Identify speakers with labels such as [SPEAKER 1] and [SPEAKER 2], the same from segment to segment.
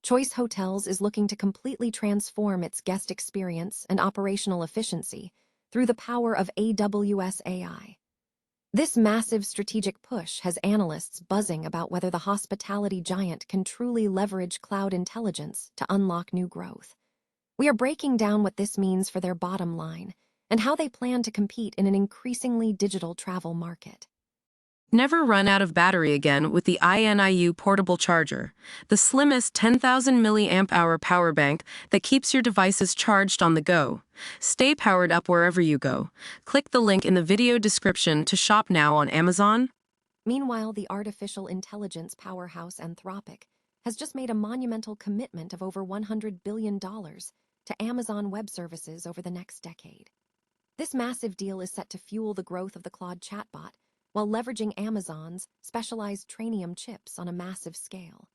[SPEAKER 1] Choice Hotels is looking to completely transform its guest experience and operational efficiency through the power of AWS AI. This massive strategic push has analysts buzzing about whether the hospitality giant can truly leverage cloud intelligence to unlock new growth. We are breaking down what this means for their bottom line and how they plan to compete in an increasingly digital travel market.
[SPEAKER 2] Never run out of battery again with the INIU portable charger, the slimmest 10,000 mAh power bank that keeps your devices charged on the go. Stay powered up wherever you go. Click the link in the video description to shop now on Amazon.
[SPEAKER 1] Meanwhile, the artificial intelligence powerhouse Anthropic has just made a monumental commitment of over $100 billion to Amazon Web Services over the next decade. This massive deal is set to fuel the growth of the Claude chatbot while leveraging Amazon's specialized Trainium chips on a massive scale.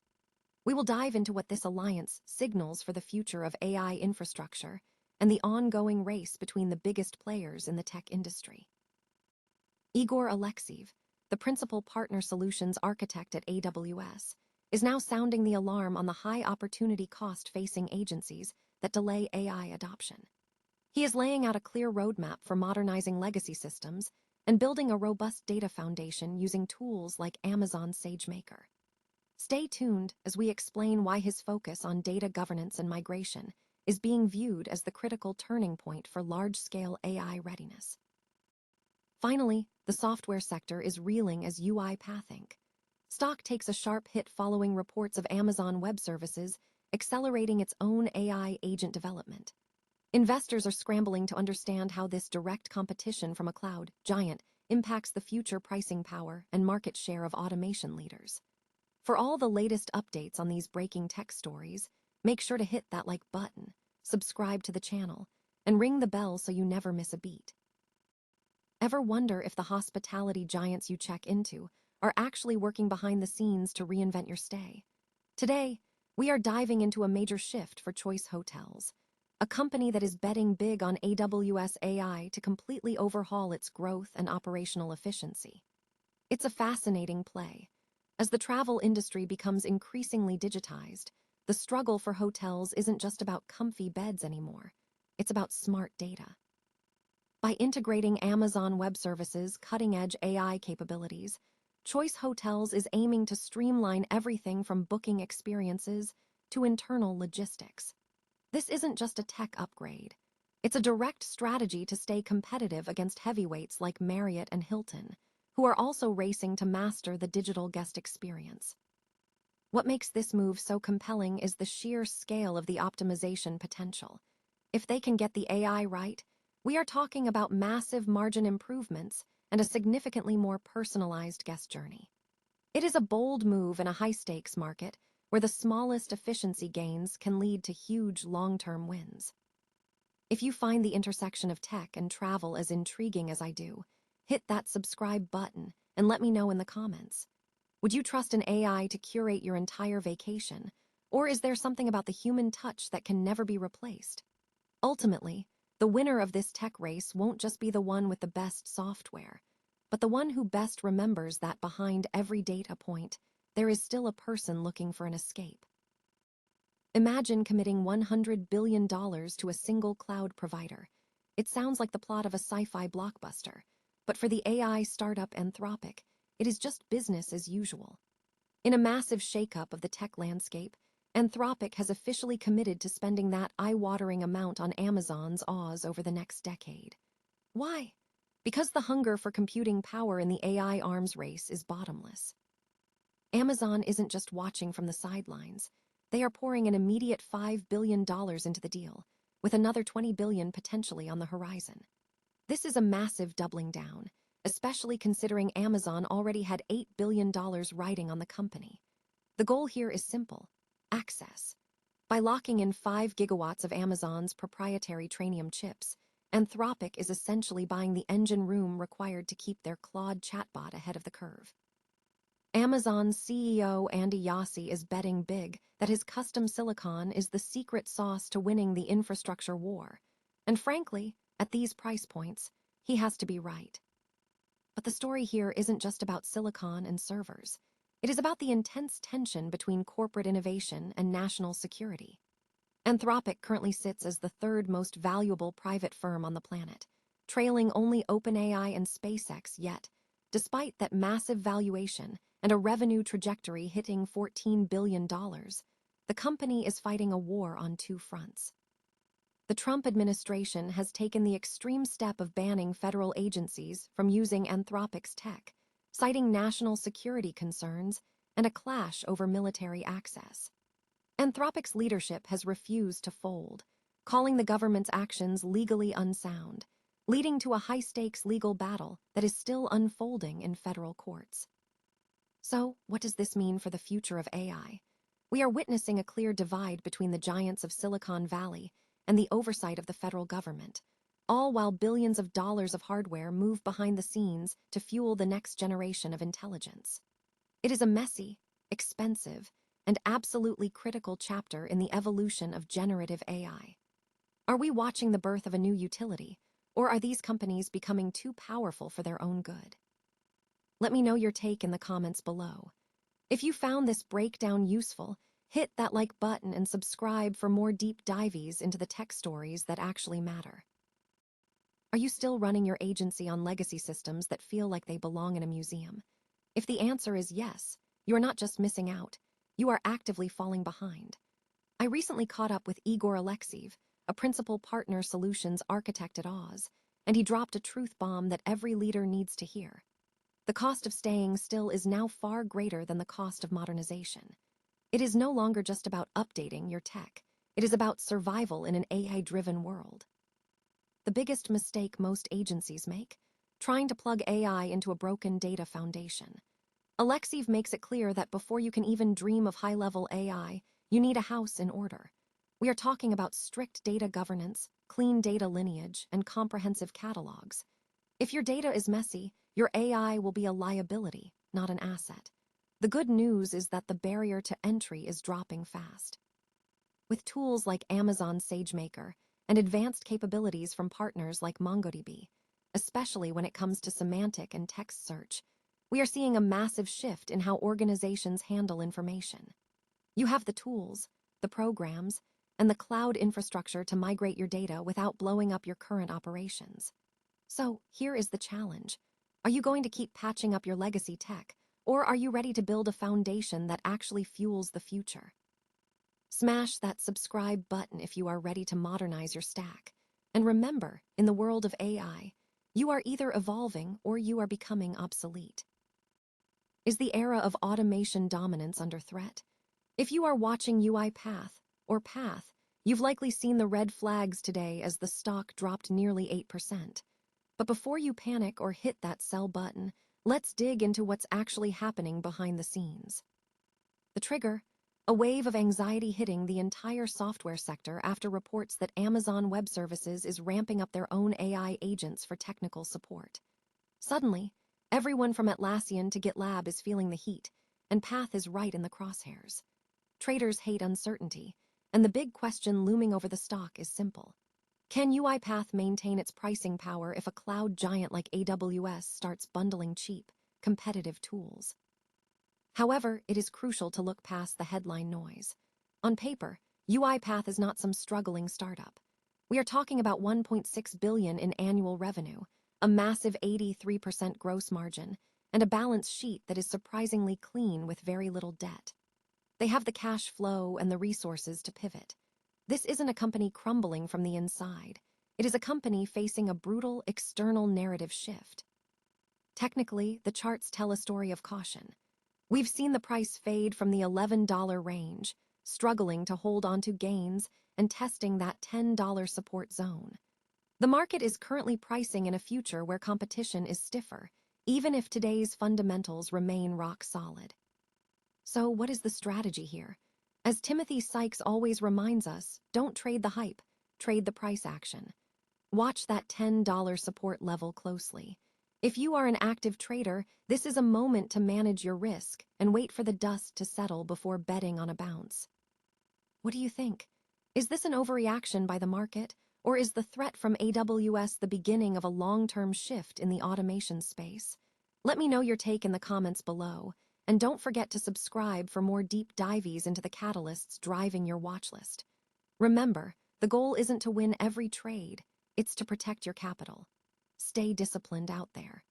[SPEAKER 1] We will dive into what this alliance signals for the future of AI infrastructure and the ongoing race between the biggest players in the tech industry. Igor Alekseev, the principal partner solutions architect at AWS, is now sounding the alarm on the high opportunity cost facing agencies that delay AI adoption. He is laying out a clear roadmap for modernizing legacy systems and building a robust data foundation using tools like Amazon SageMaker. Stay tuned as we explain why his focus on data governance and migration is being viewed as the critical turning point for large-scale AI readiness. Finally, the software sector is reeling as UiPath Inc. Stock takes a sharp hit following reports of Amazon Web Services accelerating its own AI agent development. Investors are scrambling to understand how this direct competition from a cloud giant impacts the future pricing power and market share of automation leaders. For all the latest updates on these breaking tech stories, make sure to hit that like button, subscribe to the channel, and ring the bell so you never miss a beat. Ever wonder if the hospitality giants you check into are actually working behind the scenes to reinvent your stay? Today, we are diving into a major shift for Choice Hotels, a company that is betting big on AWS AI to completely overhaul its growth and operational efficiency. It's a fascinating play. As the travel industry becomes increasingly digitized, the struggle for hotels isn't just about comfy beds anymore. It's about smart data. By integrating Amazon Web Services' cutting-edge AI capabilities, Choice Hotels is aiming to streamline everything from booking experiences to internal logistics. This isn't just a tech upgrade. It's a direct strategy to stay competitive against heavyweights like Marriott and Hilton, who are also racing to master the digital guest experience. What makes this move so compelling is the sheer scale of the optimization potential. If they can get the AI right, we are talking about massive margin improvements and a significantly more personalized guest journey. It is a bold move in a high-stakes market where the smallest efficiency gains can lead to huge long-term wins. If you find the intersection of tech and travel as intriguing as I do, hit that subscribe button and let me know in the comments. Would you trust an AI to curate your entire vacation, or is there something about the human touch that can never be replaced? Ultimately, the winner of this tech race won't just be the one with the best software, but the one who best remembers that behind every data point, there is still a person looking for an escape. Imagine committing $100 billion to a single cloud provider. It sounds like the plot of a sci-fi blockbuster, but for the AI startup Anthropic, it is just business as usual. In a massive shakeup of the tech landscape, Anthropic has officially committed to spending that eye-watering amount on Amazon's Oz over the next decade. Why? Because the hunger for computing power in the AI arms race is bottomless. Amazon isn't just watching from the sidelines. They are pouring an immediate $5 billion into the deal, with another $20 billion potentially on the horizon. This is a massive doubling down, especially considering Amazon already had $8 billion riding on the company. The goal here is simple: access. By locking in 5 gigawatts of Amazon's proprietary Trainium chips, Anthropic is essentially buying the engine room required to keep their Claude chatbot ahead of the curve. Amazon's CEO Andy Jassy is betting big that his custom silicon is the secret sauce to winning the infrastructure war. And frankly, at these price points, he has to be right. But the story here isn't just about silicon and servers. It is about the intense tension between corporate innovation and national security. Anthropic currently sits as the third most valuable private firm on the planet, trailing only OpenAI and SpaceX yet, despite that massive valuation and a revenue trajectory hitting $14 billion, the company is fighting a war on two fronts. The Trump administration has taken the extreme step of banning federal agencies from using Anthropic's tech, citing national security concerns and a clash over military access. Anthropic's leadership has refused to fold, calling the government's actions legally unsound, leading to a high-stakes legal battle that is still unfolding in federal courts. So, what does this mean for the future of AI? We are witnessing a clear divide between the giants of Silicon Valley and the oversight of the federal government, all while billions of dollars of hardware move behind the scenes to fuel the next generation of intelligence. It is a messy, expensive, and absolutely critical chapter in the evolution of generative AI. Are we watching the birth of a new utility, or are these companies becoming too powerful for their own good? Let me know your take in the comments below. If you found this breakdown useful, hit that like button and subscribe for more deep dives into the tech stories that actually matter. Are you still running your agency on legacy systems that feel like they belong in a museum? If the answer is yes, you are not just missing out, you are actively falling behind. I recently caught up with Igor Alekseev, a principal partner solutions architect at Oz, and he dropped a truth bomb that every leader needs to hear. The cost of staying still is now far greater than the cost of modernization. It is no longer just about updating your tech. It is about survival in an AI-driven world. The biggest mistake most agencies make? Trying to plug AI into a broken data foundation. Alekseev makes it clear that before you can even dream of high-level AI, you need a house in order. We are talking about strict data governance, clean data lineage, and comprehensive catalogs. If your data is messy, your AI will be a liability, not an asset. The good news is that the barrier to entry is dropping fast. With tools like Amazon SageMaker and advanced capabilities from partners like MongoDB, especially when it comes to semantic and text search, we are seeing a massive shift in how organizations handle information. You have the tools, the programs, and the cloud infrastructure to migrate your data without blowing up your current operations. So, here is the challenge. Are you going to keep patching up your legacy tech, or are you ready to build a foundation that actually fuels the future? Smash that subscribe button if you are ready to modernize your stack. And remember, in the world of AI, you are either evolving or you are becoming obsolete. Is the era of automation dominance under threat? If you are watching UiPath or Path, you've likely seen the red flags today as the stock dropped nearly 8%. But before you panic or hit that sell button, let's dig into what's actually happening behind the scenes. The trigger: a wave of anxiety hitting the entire software sector after reports that Amazon Web Services is ramping up their own AI agents for technical support. Suddenly, everyone from Atlassian to GitLab is feeling the heat, and Path is right in the crosshairs. Traders hate uncertainty, and the big question looming over the stock is simple. Can UiPath maintain its pricing power if a cloud giant like AWS starts bundling cheap, competitive tools? However, it is crucial to look past the headline noise. On paper, UiPath is not some struggling startup. We are talking about $1.6 billion in annual revenue, a massive 83% gross margin, and a balance sheet that is surprisingly clean with very little debt. They have the cash flow and the resources to pivot. This isn't a company crumbling from the inside. It is a company facing a brutal external narrative shift. Technically, the charts tell a story of caution. We've seen the price fade from the $11 range, struggling to hold onto gains and testing that $10 support zone. The market is currently pricing in a future where competition is stiffer, even if today's fundamentals remain rock solid. So what is the strategy here? As Timothy Sykes always reminds us, don't trade the hype, trade the price action. Watch that $10 support level closely. If you are an active trader, this is a moment to manage your risk and wait for the dust to settle before betting on a bounce. What do you think? Is this an overreaction by the market, or is the threat from AWS the beginning of a long-term shift in the automation space? Let me know your take in the comments below. And don't forget to subscribe for more deep dives into the catalysts driving your watchlist. Remember, the goal isn't to win every trade, it's to protect your capital. Stay disciplined out there.